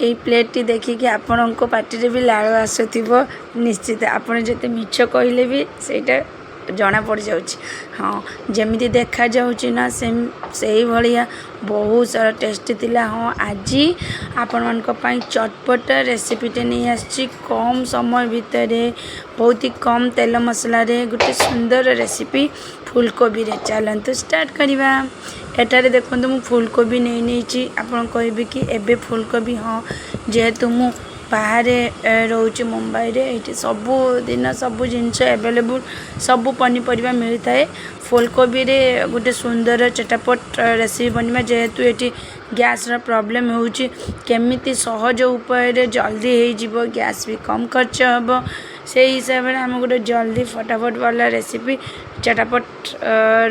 ये plate T देखिए आपण को पार्टी भी लाड़ आसुव निश्चित आपड़ जिते मिछ कहले भी सेटा जना पड़ जाऊँ हाँ जमी देखा जाऊँ ना से भाया बहुत सारा टेस्टी थिला। हाँ आज आपण मानी चटपट रेसिपीटे नहीं आसी कम समय भितर बहुत ही कम तेल मसला गोटे सुंदर रेसिपी फूलकोबी रे चलतु स्टार्ट करवा। एटारे देखो मु फूलकोबी नहीं आपन कहबे कि एबे फूलकोबी हाँ जेहेतु मु बाहर रोचे मुंबई रे ये सबू दिन सबू जिनस एवेलेबल सबू पनीपरिया मिलता है। फूलकोबी रे गोटे सुंदर चटपट रेसिपी बनवा जेहेतु ये गैस प्रॉब्लम होची केमिति सहज उपाय जल्दी हो गैस भी कम खर्च हम से हिसाब से आम गोटे जल्दी फटाफट वाला रेसिपी चटापट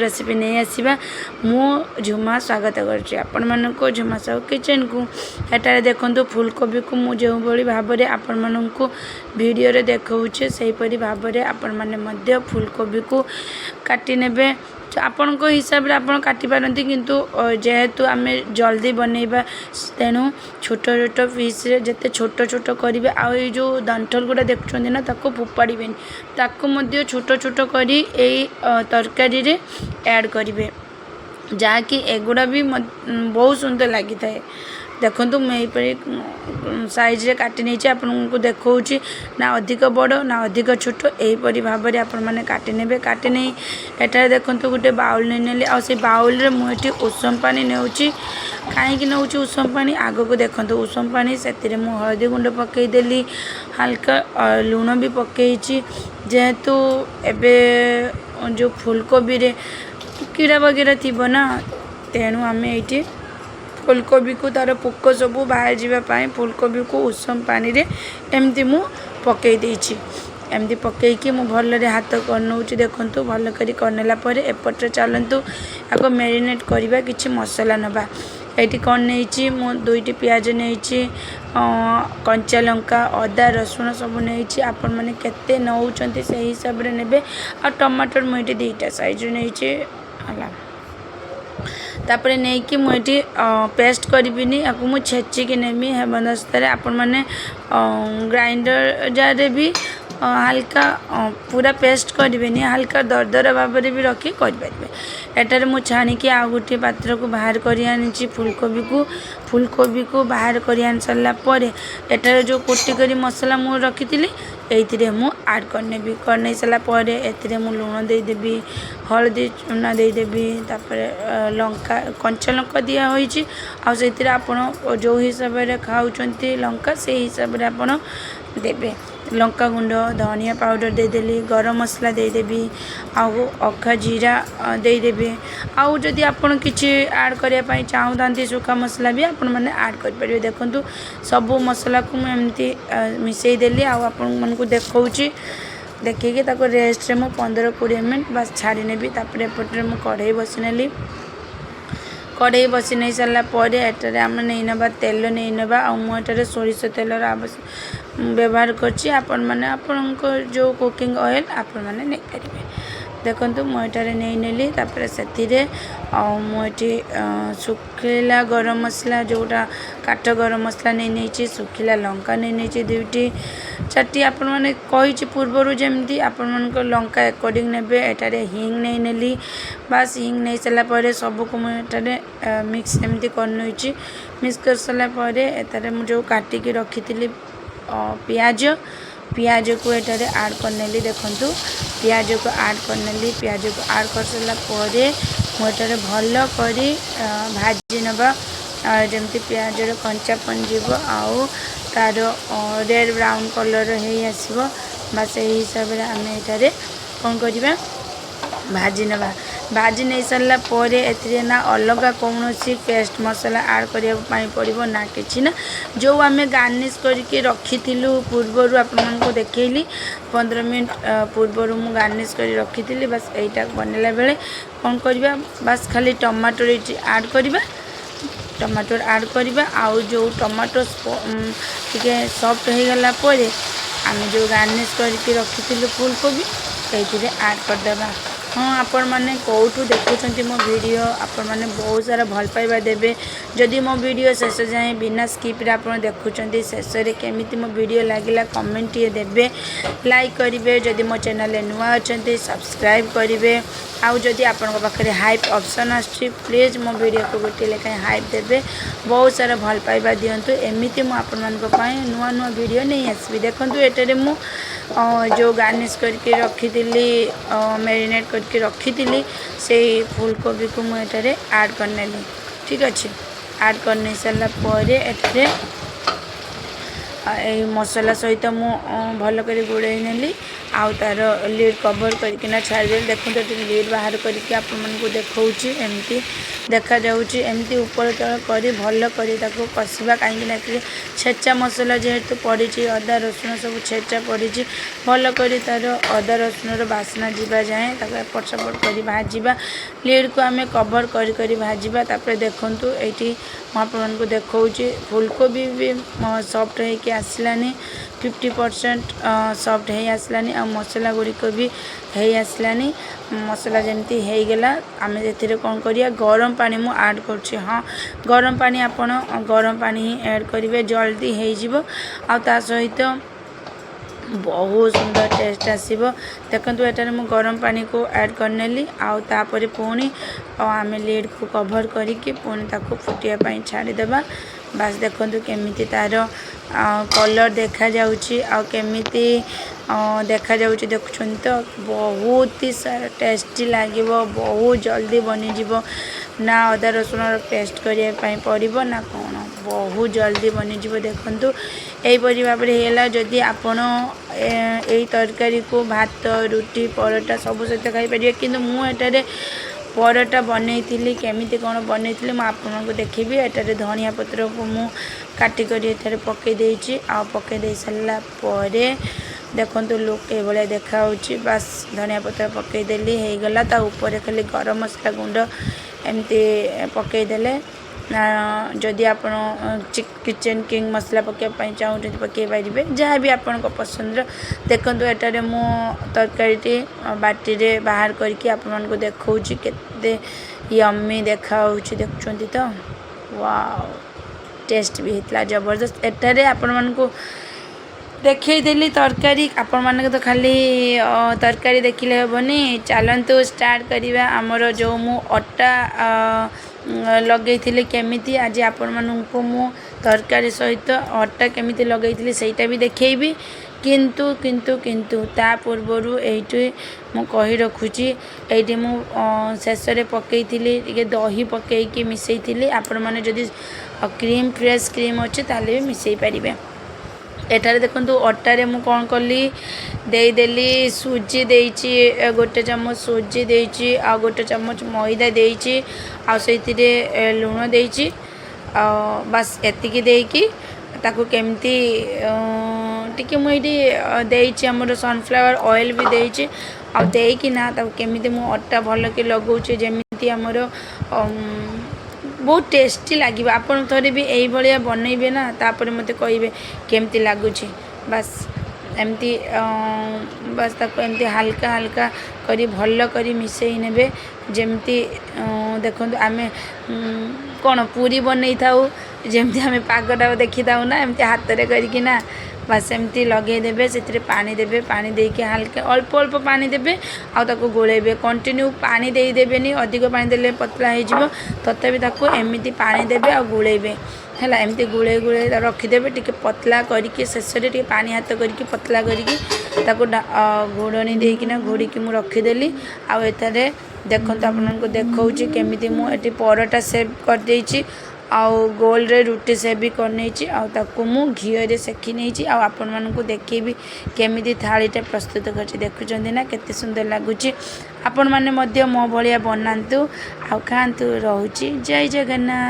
रेसिपी नहीं आसवा। मु झुमा स्वागत कर झुमा साहू किचन को एटारे देखो फूलकोबी को मुझे जो भाव में आपण मानू वीडियो रे देखौछे सेहीपरि भाव में आपण माने फूलकोबी को काटी नेबे आपण को हिसाब रे आपण काटी पारंती किंतु जेहेतु आमे जल्दी बनैबा तेणु छोट छोट पीस रे जते छोट छोट करिवे आ ए जो दंठल गुडा देखुछन ना ताको फोपाड़ीबेनी ताको मध्य छोट छोट करी एई तरकारी रे ऐड करिवे जहाँकि एगुड़ा भी बहुत सुंदर लगी थाए। देखो मैं साइज रे काटी नहीं आपको देखा ना अधिक बड़ ना अधिक छोट यहीपरि भाव में आपण मैंने काटी ने काटी नहीं एटारे देखो गोटे बाउल नहीं नेली आ से बाउल रे मुझे उषम पानी नेउची कहीं नौ उषम पानी आग को देखो उषम पानी से हलदी गुंड पकईदेली हल्का लुण भी पकई जेहेतु एबे जो फूलकोबी रे कीड़ा वगैरह थी ना तेणु आम ये फूलकोबी को तार पोक सब बाहर जावाई फूलकोबी को उषम पानी रे एमती मु पकई देछि एमती पकईकी मु भल हाथ करनौ देखु भल करी करनेला परे एपटे चलतु आपको मैरिनेट करवा किछि मसला नबा ये कौन नहीं मु दुईटी प्याज नहीं कंचा लंका अदा रसुण सब नहीं आपण मैंने केते नौचंती से हिसाब रे नेबे आ टमाटर मुझे दुईटा साइज नहीं तापरे नहीं कि मुझे पेस्ट करी आपको मुझे छेचिकी नेमी हेमदस्तार आपण मैंने ग्राइंडर जार भी हल्का पूरा पेस्ट करेंगे हल्का दरदरा भाव में भी रखी करें। एटार मु छाणिकी आ गोटे पात्र को बाहर कर आनी फूलकोबी को बाहर कर आनी सारा पर एटार जो कोटी करी मसला मु रखी थी ये मु आड करनेबी करने सारापर ए लुण देदेवी हलदी चूना देदेवी लंका कंचा लंका दिया होइछि आ से आपण जो हिसाब से खाऊँ लंका से हिसाब से आपण देबे लंका गुंड धनिया पाउडर देदेली गरम मसला देदेवी आउ अखा जीरा देदेवी आउ जदि आपण किछि ऐड करिया पई चाहूथांती सुखा मसला भी आपण माने ऐड कर परिबे। देखंतु सब मसला को मैं एमती मिसई देली आउ आपण मन को देखौची देखिए ताको रेस्ट रे मु 15-20 मिनट बस छाड़ी नेबी तापर एपटे मु कढ़ाई बसी नेली कढ़ाई बसी नहीं सारा पर एटारे आम नहीं नबा तेल नहीं नबा आ मुझे सोरिष तेलर व्यवहार करछि आपण माने आपनको जो कुकिंग ऑयल आपण माने नहीं पारे। देखंतु मुझे नहीं नेली तापर से मुझे सुखिला गरम मसला जोटा काट गरम मसला नहीं सुखिला लंका नहीं दुईटी चार्टी आपण माने कही पूर्वर जमी आपण लंका अकॉर्डिंग नेबे एटारे हिंग नहीं नेली बास हिंग नहीं सारापर सबको मुझे मिक्स एमती कर मिक्स कर सारापर एटारे मुझे काटिकी रखी पियाज पियाज को एटारे ऐड करनेली देखंतु पियाज को ऐड करनेली पियाज को ऐड कर सारा पर मुझे भल करी भाजी नबा जमती पियाज कंचापन जीव आउ तार रेड ब्राउन कलर हो आसो बास यही हिसाब से आम एटारे कौन करवा भाजी नबा भाजी नहीं सारा पर ए ना अलग कौन सी पेस्ट मसला ऐड करने पड़ो ना कि ना जो आम गार्निश करके रखी पूर्वर आपको देखली 15 मिनट पूर्वर मु गार्निश कर रखी थी बस यहीटा बनला बेले कौन करवा बस खाली टमाटो ऐड करवा टमाटो ऐड करवा आउ जो टमाटो टे सॉफ्ट हो गला आम जो गार्निश करके रखी फूलकोबी ये ऐड करदे हाँ आपण मैंने कौटू देखुं मो वीडियो आपण मैंने बहुत सारा भल पाइबा देबे जदि मो वीडियो शेष जाए बिना स्किप रे आपण देखुं शेष रे केमिति मो वीडियो लागिला कमेंट टे देबे लाइक करिवे जदि मो चैनल नुआ अछंती सब्सक्राइब करिवे आउ जदि आपण पाखे हाइप ऑप्शन आछि प्लीज मो वीडियो को गोटे लेखाएं हाइप देबे बहुत सारा भल पाइबा दियंतु एमिति मो आपण मानक पई नुआ नुआ वीडियो नहीं आसबी देखंतु एटारे मु जो गार्निश करके रखी मैरिनेट करके रखी से फूलकोबी को मुझे ऐड करने ठीक अच्छे ऐड करने सारा पर मसला सहित मु भल कर गोड़े नेली आउ तार लीड कवर करके छाड़ी देखो लीड बाहर करके आपको देखा एमती देखा एमती ऊपर तल कर भल कर कषा कहीं छेचा मसला जेहेतु पड़ी अदा रसुण सब छेचा पड़ी भल कर तार अदा रसुण बास्ना जावा जाए एपट सेपट कर भाजवा लीड को आम कवर कर भाजवा देखु ये आपको देखा फूलकोबी भी सॉफ्ट होके आसलानी 50% सॉफ्ट है आसलानी आ मसला गुड़िक भी है आसलानी मसला जमती हो गला आम ए कौन करिया गरम पानी मु ऐड कर हाँ गरम पानी आपण गरम पानी ही ऐड करेंगे जल्दी हो आ सहित बहुत सुंदर टेस्ट आसीबो देखंतु एटारे मु गरम पानी को ऐड करनेली आउ तापरे पुणी आम लीड को कवर करिके पुणी ताको फुटिया पाई छाड़ी देबा बास देखंतु केमिति तार कलर देखा जाउची आ केमिति देखा जाउची देखुछन तो बहुत ही सारा टेस्टी लागिबो बहुत जल्दी बनी जीवो ना अदा रसुण पेस्ट करिया पाई पड़िबो ना कौन बहुत जल्दी बनी जीवो देखंतु एहीपरि भाव में है जदि आपण यही तरकारी को भात रुटी परोटा सब सहित खाई पारे कि मुझे परोटा बनई केमिति कौन बनई मुझे आपको देखी एटारे धनिया पत्र को मु काटिक एठारे पकई देछि आ पकई दे सारा देखो लुक ये देखा बास धनिया पत्र पकईदेली हो गला ता ऊपर खाली गरम मसला गुंड एमती पकईदेले जदि आप किचन किंग मसला पकाइबाई चाहते पकई पारे जहाँ भी आपण पसंद देखो एटारे मो तरकारी बाटी रे बाहर करके आपको देखा केते यम्मी देखा देखुं तो वाओ टेस्ट भी होता जबरदस्त एटारे आपण मानकु देखईदेली तरकारी आपण मानक तो खाली तरकारी देखिले हेबनी चलतु स्टार्ट करिवा आमर जो मु अटा लगई केमिति आज आपण मानकु मु तरकारी सहित अटा केमिति लगई सेटा भी देखैबी किंतु किंतु किंतु ता पूर्वरु एठी मु कहि रखुची एठी मु शेष रे पकई टिके दही पकईकी मिसई आपण माने जदि क्रीम फ्रेश क्रीम अच्छे ताले भी मिसई पारिबे एठारे देखो अटारे मु कौन कली देदेली सुजी देइची गोटे चम्मच सुजी देइची आ गोटे चम्मच मैदा देइची आ सहित लुण देइची बस एतिकी देकी ताको केमती टिके मुझे देइची हमर सनफ्लावर ऑयल भी देइची आ देकी ना ताको केमिति मु अटा भल के लगाउची जेमिति हमर बहुत टेस्टी लगे आपन थोड़े भी यही भाया बनइबे ना तापर मते कहिबे केमती लागुची बस एमती बस ताको एमती हल्का हल्का करी भल करी मिसई नेबे जेमती देखो आमे कौन पूरी बनई थाउ जेमती आमे पागटा देखी थाउ ना एमती हाथ रे करिकी ना बस एमती लगे देबे से पानी देबे पानी देके हल्का अल्प अल्प पानी देबे आ ताको गोलेबे कंटिन्यू पानी दे देबेनी अधिक पानी देले पतला हो जिवो तथापि ताको एमिति पानी देबे आ गोलेबे हैला एमती गुळे गुळे रखिदेबे टिके पतला करिके शेष रे टिके पानी हाथ करिके पतला करिके ताको घोड़नी देकिना घोड़ीकी मु रखिदेली आ एथारे देखंतु आपनको देखाउची केमिति मु एटी परोटा सेव कर देइची आउ गोल रे रुटी से भी करने ताकू मु घी रे सेकी नहीं आपण मानकु देखेबी केमिति थालीटा प्रस्तुत कर देखुचंदी ना केते सुंदर लागुची आपण माने मध्य मो भलिया बनांतु आ खांतु रहूची जय जगन्नाथ।